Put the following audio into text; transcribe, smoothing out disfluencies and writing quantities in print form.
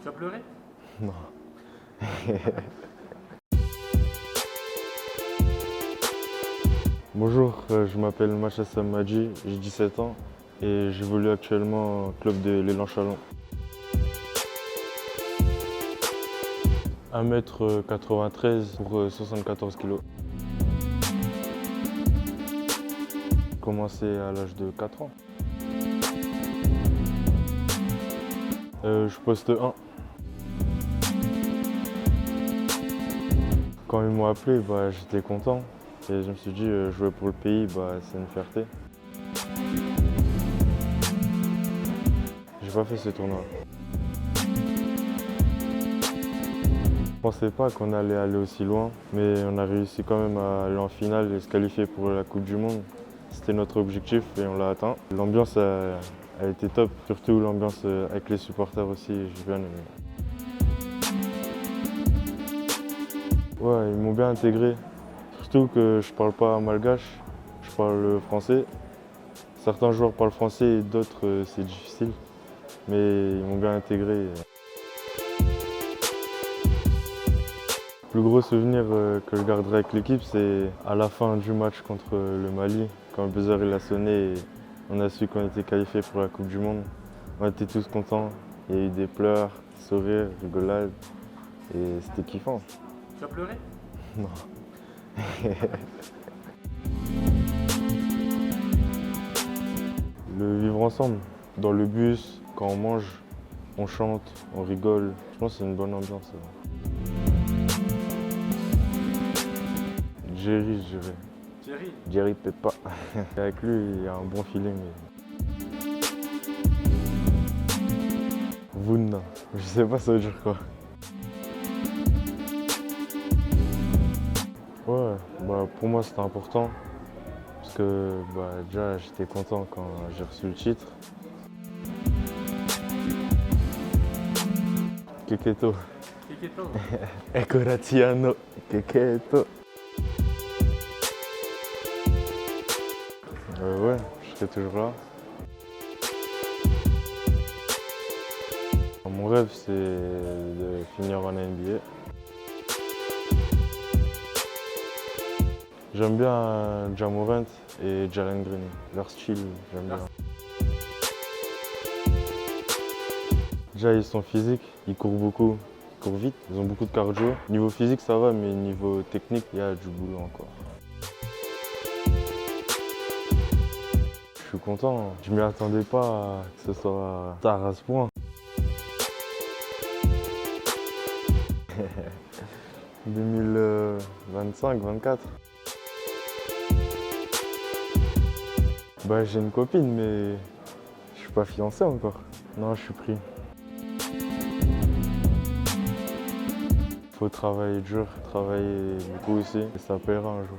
Tu as pleuré? Non. Bonjour, je m'appelle Machassa Madji, j'ai 17 ans et j'évolue actuellement au club de l'Élan Chalon. 1m93 pour 74 kg. J'ai commencé à l'âge de 4 ans. Je poste 1. Quand ils m'ont appelé, j'étais content et je me suis dit jouer pour le pays, c'est une fierté. J'ai pas fait ce tournoi. Je pensais pas qu'on allait aller aussi loin, mais on a réussi quand même à aller en finale et se qualifier pour la Coupe du Monde. C'était notre objectif et on l'a atteint. L'ambiance a été top, surtout l'ambiance avec les supporters aussi, j'ai bien aimé. Ouais, ils m'ont bien intégré, surtout que je parle pas malgache, je parle français. Certains joueurs parlent français et d'autres c'est difficile, mais ils m'ont bien intégré. Le plus gros souvenir que je garderai avec l'équipe, c'est à la fin du match contre le Mali, quand le buzzer il a sonné et on a su qu'on était qualifiés pour la Coupe du Monde. On était tous contents, il y a eu des pleurs, des sourires, rigolades et c'était kiffant. Tu as pleuré? Non. Le vivre ensemble, dans le bus, quand on mange, on chante, on rigole. Je pense que c'est une bonne ambiance. Jerry, je dirais. Thierry? Jerry Peppa. Avec lui, il y a un bon feeling. Vunna. Je sais pas ça veut dire quoi. Ouais, pour moi c'était important. Parce que déjà j'étais content quand j'ai reçu le titre. Keketo. Keketo? Ecoratiano. Keketo. Ouais, je serai toujours là. Mon rêve, c'est de finir en NBA. J'aime bien Ja Morant et Jalen Green. Leur style, j'aime bien. Déjà, ils sont physiques, ils courent beaucoup, ils courent vite, ils ont beaucoup de cardio. Niveau physique, ça va, mais niveau technique, il y a du boulot encore. Je suis content, je m'y attendais pas que ce soit tard à ce point. 2025-24. J'ai une copine, mais je suis pas fiancé encore. Non, je suis pris. Faut travailler dur, travailler beaucoup aussi, et ça paiera un jour.